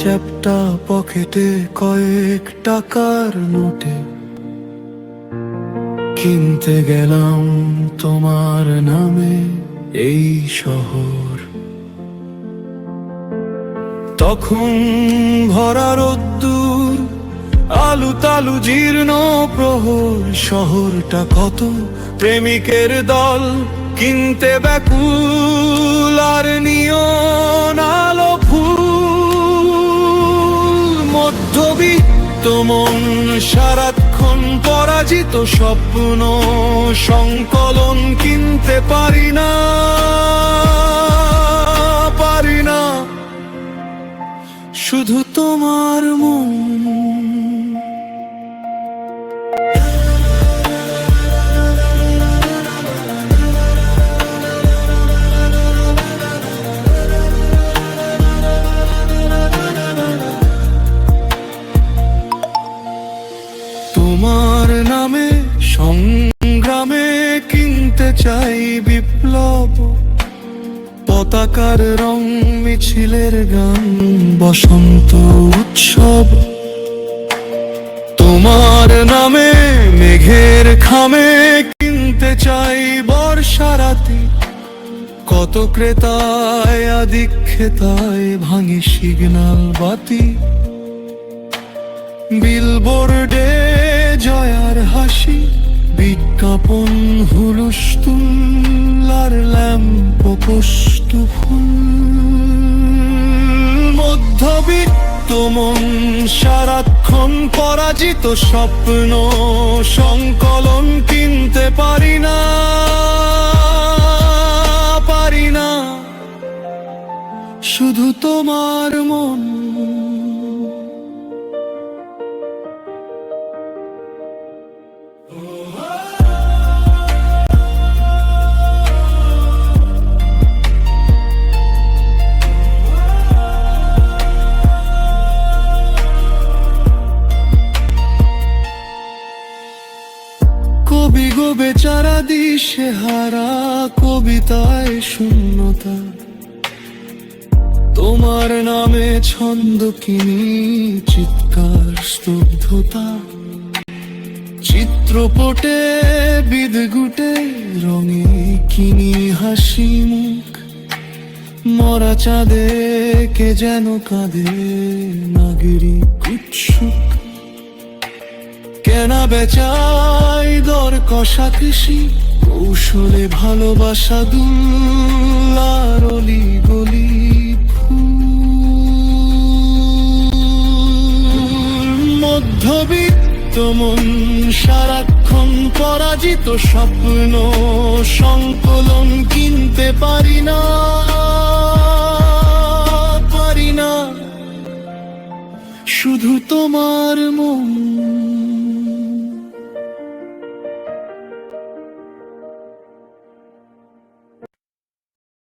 চ্যাপ্টা পকেটে কয়েক টাকার নোটে কিনতে গেলাম তোমার নামে এই শহর। তখন ভরা রোদ্দুর, আলু তালু জীর্ণ প্রহর, শহরটা কত প্রেমিকের দল কিনতে ব্যাকুল আর নিয়ন আলো ফুল। মধ্যবিত্ত মন সারাক্ষণ পরাজিত স্বপ্ন সংকলন কিনতে পারি না, পারি না শুধু তোমার মন। তোমার নামে সংগ্রামে কিনতে চাই বিপ্লব, পতাকার রং মিছিলের গান বসন্ত উৎসব। তোমার নামে মেঘের খামে কিনতে চাই বর্ষা রাতি, কত ক্রেতায় আদিক্ষেতায় ভাঙি সিগন্যাল বাতি। বিলবোর্ডে জয়ার হাসি, বিজ্ঞাপন হুলস্থুল আর ল্যাম্প পোস্ট ফুল। মধ্যবিত্ত মন সারাক্ষণ পরাজিত স্বপ্ন সংকলন কিনতে পারি না, পারি না শুধু তোমার মন। কবি গো বেচারা দিশে হারা, কবিতায় শূন্যতা। তোমার নামে ছন্দ কিনি চিৎকার স্তব্ধতা। চিত্রপটে বিদঘুটে রঙে কিনি হাসি মুখ, মরা চাঁদে কে যেন কাঁদে নাগরিক উৎসুক। কেনা বেচাই দর কষা কৃষি, কৌশলে ভালোবাসা দুলার অলি গলি ফুল। মধ্যবিত্ত মন সারাক্ষণ পরাজিত স্বপ্ন সংকলন কিনতে পারি না, পারি না শুধু তোমার মন।